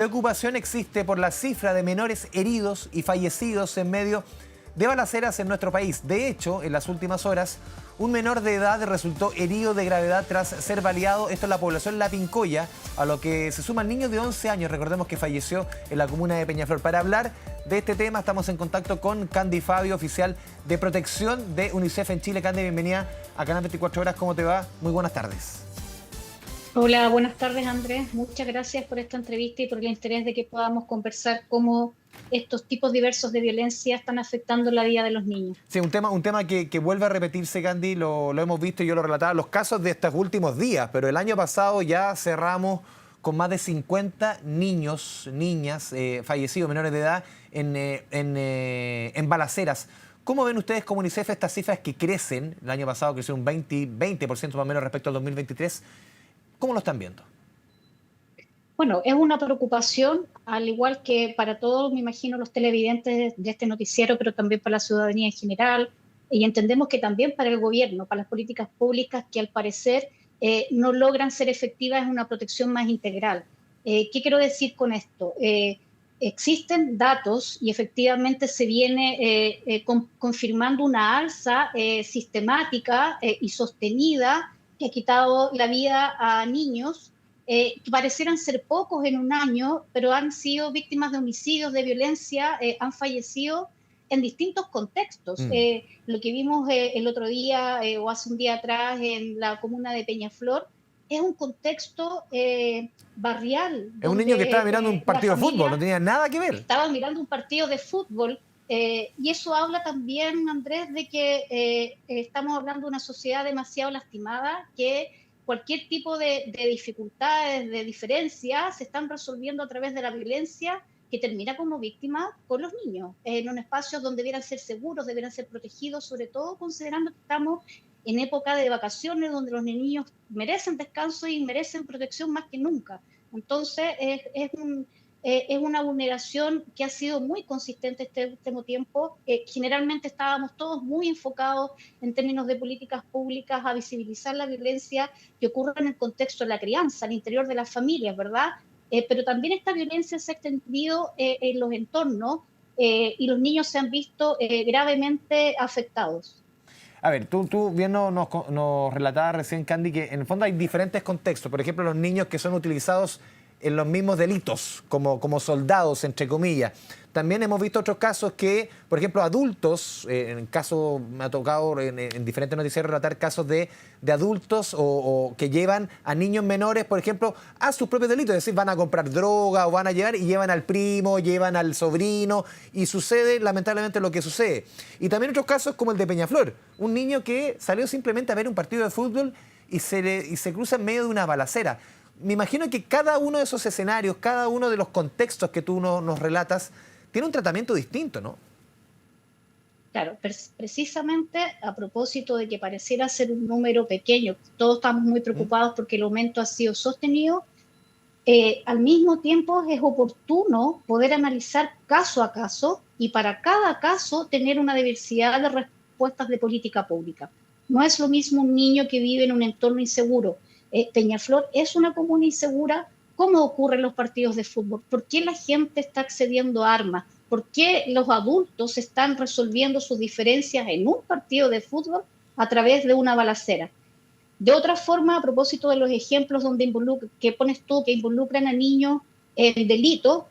Preocupación existe por la cifra de menores heridos y fallecidos en medio de balaceras en nuestro país. De hecho, en las últimas horas, un menor de edad resultó herido de gravedad tras ser baleado, esto en la población La Pincoya, a lo que se suman niños de 11 años, recordemos que falleció en la comuna de Peñaflor. Para hablar de este tema estamos en contacto con Candy Fabio, oficial de protección de UNICEF en Chile. Candy, bienvenida a Canal 24 Horas, ¿cómo te va? Muy buenas tardes. Hola, buenas tardes Andrés. Muchas gracias por esta entrevista y por el interés de que podamos conversar cómo estos tipos diversos de violencia están afectando la vida de los niños. Sí, un tema que vuelve a repetirse, Candy, lo hemos visto y yo lo relataba, los casos de estos últimos días, pero el año pasado ya cerramos con más de 50 niños, niñas fallecidos, menores de edad, en balaceras. ¿Cómo ven ustedes como UNICEF estas cifras que crecen? El año pasado creció un 20% más o menos respecto al 2023. ¿Cómo lo están viendo? Bueno, es una preocupación, al igual que para todos, me imagino, los televidentes de este noticiero, pero también para la ciudadanía en general. Y entendemos que también para el gobierno, para las políticas públicas que al parecer no logran ser efectivas en una protección más integral. ¿Qué quiero decir con esto? Existen datos y efectivamente se viene confirmando una alza sistemática y sostenida que ha quitado la vida a niños que parecieran ser pocos en un año, pero han sido víctimas de homicidios, de violencia, han fallecido en distintos contextos. Lo que vimos el otro día o hace un día atrás en la comuna de Peñaflor es un contexto barrial. Es un niño que estaba Donde mirando un la partido de fútbol, no familia tenía nada que ver. estaba mirando un partido de fútbol. Y eso habla también, Andrés, de que estamos hablando de una sociedad demasiado lastimada, que cualquier tipo de dificultades, de diferencias, se están resolviendo a través de la violencia que termina como víctima con los niños, en un espacio donde debieran ser seguros, debieran ser protegidos, sobre todo considerando que estamos en época de vacaciones, donde los niños merecen descanso y merecen protección más que nunca. Entonces, es una vulneración que ha sido muy consistente este último tiempo. Generalmente estábamos todos muy enfocados en términos de políticas públicas a visibilizar la violencia que ocurre en el contexto de la crianza, al interior de las familias, ¿verdad? Pero también esta violencia se ha extendido en los entornos y los niños se han visto gravemente afectados. A ver, tú bien nos relatabas recién, Candy, que en el fondo hay diferentes contextos. Por ejemplo, los niños que son utilizados en los mismos delitos, como soldados, entre comillas. También hemos visto otros casos que, por ejemplo, adultos, en caso me ha tocado en diferentes noticieros relatar casos de adultos o que llevan a niños menores, por ejemplo, a sus propios delitos. Es decir, van a comprar droga o van a llevar y llevan al primo, llevan al sobrino y sucede lamentablemente lo que sucede. Y también otros casos como el de Peñaflor, un niño que salió simplemente a ver un partido de fútbol y se cruza en medio de una balacera. Me imagino que cada uno de esos escenarios, cada uno de los contextos que tú nos relatas, tiene un tratamiento distinto, ¿no? Claro, precisamente a propósito de que pareciera ser un número pequeño, todos estamos muy preocupados porque el aumento ha sido sostenido. Al mismo tiempo es oportuno poder analizar caso a caso y para cada caso tener una diversidad de respuestas de política pública. No es lo mismo un niño que vive en un entorno inseguro. Peñaflor es una comuna insegura. ¿Cómo ocurren los partidos de fútbol? ¿Por qué la gente está accediendo a armas? ¿Por qué los adultos están resolviendo sus diferencias en un partido de fútbol a través de una balacera? De otra forma, a propósito de los ejemplos que pones tú, que involucran a niños en delitos,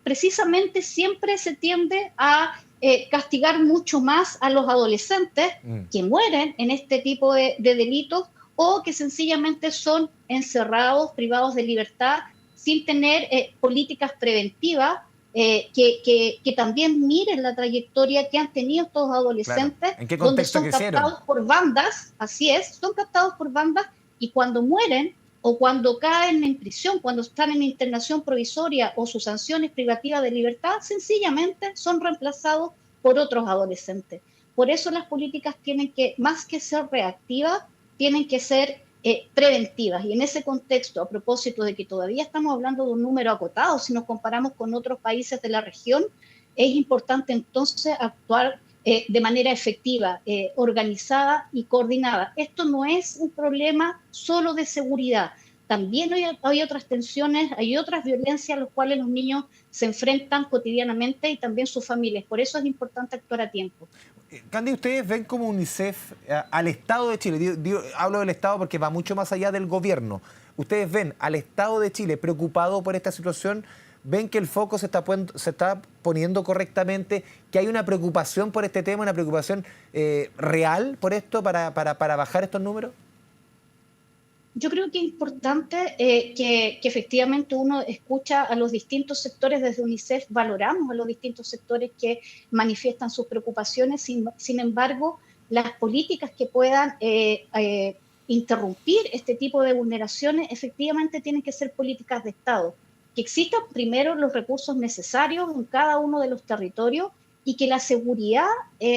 precisamente siempre se tiende a castigar mucho más a los adolescentes que mueren en este tipo de delitos o que sencillamente son encerrados, privados de libertad, sin tener políticas preventivas que también miren la trayectoria que han tenido estos adolescentes, Claro. ¿En qué donde contexto son crecieron? captados por bandas, así es, son captados por bandas y cuando mueren o cuando caen en prisión, cuando están en internación provisoria o sus sanciones privativas de libertad, sencillamente son reemplazados por otros adolescentes. Por eso las políticas tienen que, más que ser reactivas, tienen que ser preventivas. Y en ese contexto, a propósito de que todavía estamos hablando de un número acotado, si nos comparamos con otros países de la región, es importante entonces actuar de manera efectiva, organizada y coordinada. Esto no es un problema solo de seguridad. también hay otras tensiones, hay otras violencias a las cuales los niños se enfrentan cotidianamente y también sus familias. Por eso es importante actuar a tiempo. Candy, ¿ustedes ven como UNICEF al Estado de Chile? Hablo del Estado porque va mucho más allá del gobierno. ¿Ustedes ven al Estado de Chile preocupado por esta situación? ¿Ven que el foco se está poniendo correctamente? ¿Que hay una preocupación por este tema, una preocupación real por esto para bajar estos números? Yo creo que es importante que efectivamente uno escucha a los distintos sectores desde UNICEF, valoramos a los distintos sectores que manifiestan sus preocupaciones, sin embargo, las políticas que puedan interrumpir este tipo de vulneraciones efectivamente tienen que ser políticas de Estado, que existan primero los recursos necesarios en cada uno de los territorios y que la seguridad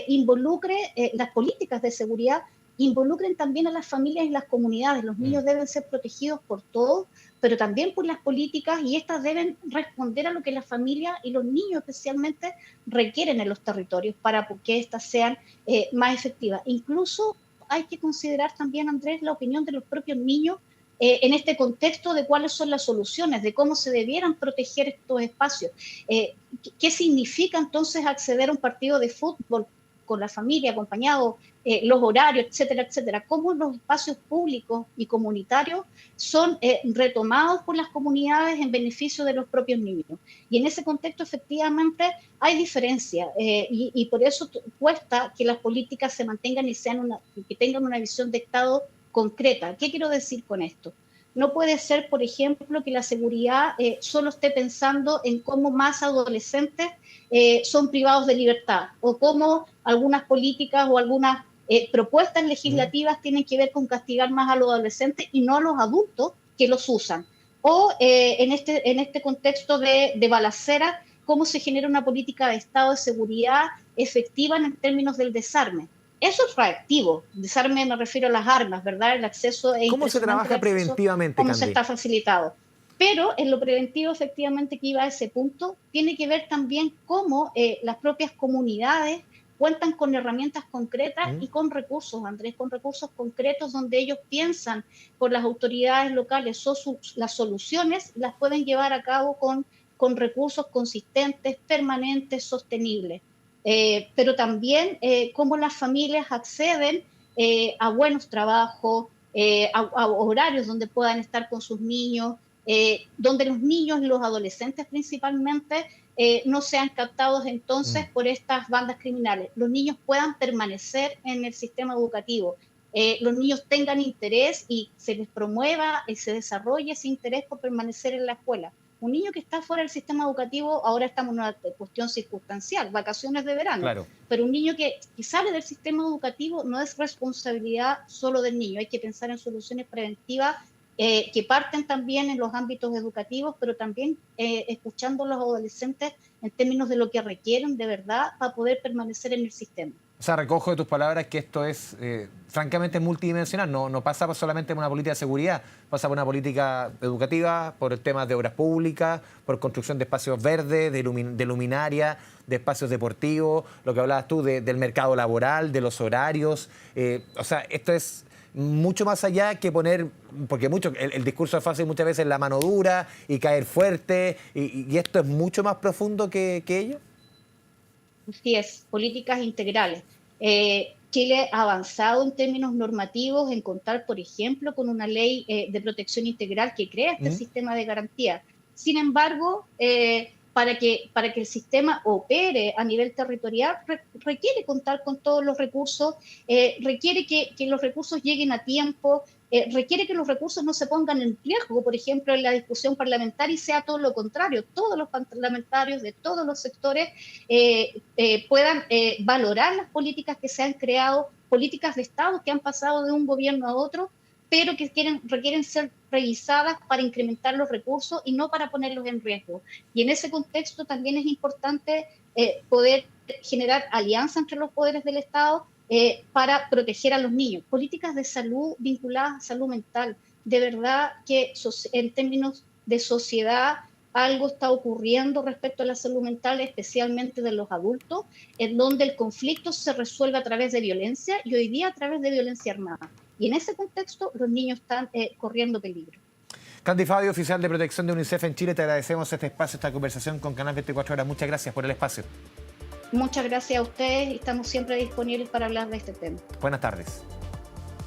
involucre, las políticas de seguridad involucren también a las familias y las comunidades. Los niños deben ser protegidos por todos, pero también por las políticas, y estas deben responder a lo que las familias y los niños especialmente requieren en los territorios para que éstas sean más efectivas. Incluso hay que considerar también, Andrés, la opinión de los propios niños en este contexto de cuáles son las soluciones, de cómo se debieran proteger estos espacios. ¿Qué significa entonces acceder a un partido de fútbol con la familia, acompañado, los horarios, etcétera, etcétera? Cómo los espacios públicos y comunitarios son retomados por las comunidades en beneficio de los propios niños. Y en ese contexto, efectivamente, hay diferencia y por eso cuesta que las políticas se mantengan y que tengan una visión de Estado concreta. ¿Qué quiero decir con esto? No puede ser, por ejemplo, que la seguridad solo esté pensando en cómo más adolescentes son privados de libertad o cómo algunas políticas o algunas propuestas legislativas tienen que ver con castigar más a los adolescentes y no a los adultos que los usan. O en este contexto de balacera, cómo se genera una política de Estado de seguridad efectiva en términos del desarme. Eso es reactivo. Desarme me refiero a las armas, ¿verdad? El acceso es ¿Cómo se impresionante, trabaja preventivamente, cómo Candy? se está facilitado. Pero en lo preventivo, efectivamente, que iba a ese punto, tiene que ver también cómo las propias comunidades cuentan con herramientas concretas y con recursos, Andrés, con recursos concretos donde ellos piensan por las autoridades locales las soluciones, las pueden llevar a cabo con recursos consistentes, permanentes, sostenibles. Pero también cómo las familias acceden a buenos trabajos, a horarios donde puedan estar con sus niños, donde los niños y los adolescentes principalmente no sean captados entonces por estas bandas criminales. Los niños puedan permanecer en el sistema educativo, los niños tengan interés y se les promueva y se desarrolle ese interés por permanecer en la escuela. Un niño que está fuera del sistema educativo, ahora estamos en una cuestión circunstancial, vacaciones de verano, Claro. pero un niño que sale del sistema educativo no es responsabilidad solo del niño, hay que pensar en soluciones preventivas que parten también en los ámbitos educativos, pero también escuchando a los adolescentes en términos de lo que requieren de verdad para poder permanecer en el sistema. O sea, recojo de tus palabras que esto es francamente multidimensional, no pasa solamente por una política de seguridad, pasa por una política educativa, por temas de obras públicas, por construcción de espacios verdes, de luminaria, de espacios deportivos, lo que hablabas tú del mercado laboral, de los horarios. O sea, esto es mucho más allá que poner, porque el discurso es fácil muchas veces la mano dura y caer fuerte, y esto es mucho más profundo que ello. Así es, políticas integrales. Chile ha avanzado en términos normativos en contar, por ejemplo, con una ley de protección integral que crea este sistema de garantía. Sin embargo, para que el sistema opere a nivel territorial, requiere contar con todos los recursos, requiere que los recursos lleguen a tiempo, requiere que los recursos no se pongan en riesgo, por ejemplo, en la discusión parlamentaria, y sea todo lo contrario, todos los parlamentarios de todos los sectores puedan valorar las políticas que se han creado, políticas de Estado que han pasado de un gobierno a otro, pero que requieren ser revisadas para incrementar los recursos y no para ponerlos en riesgo. Y en ese contexto también es importante poder generar alianzas entre los poderes del Estado para proteger a los niños. Políticas de salud vinculadas a salud mental. De verdad que en términos de sociedad algo está ocurriendo respecto a la salud mental, especialmente de los adultos, en donde el conflicto se resuelve a través de violencia y hoy día a través de violencia armada. Y en ese contexto los niños están corriendo peligro. Candy Fabio, oficial de protección de UNICEF en Chile, te agradecemos este espacio, esta conversación con Canal 24 Horas. Muchas gracias por el espacio. Muchas gracias a ustedes y estamos siempre disponibles para hablar de este tema. Buenas tardes.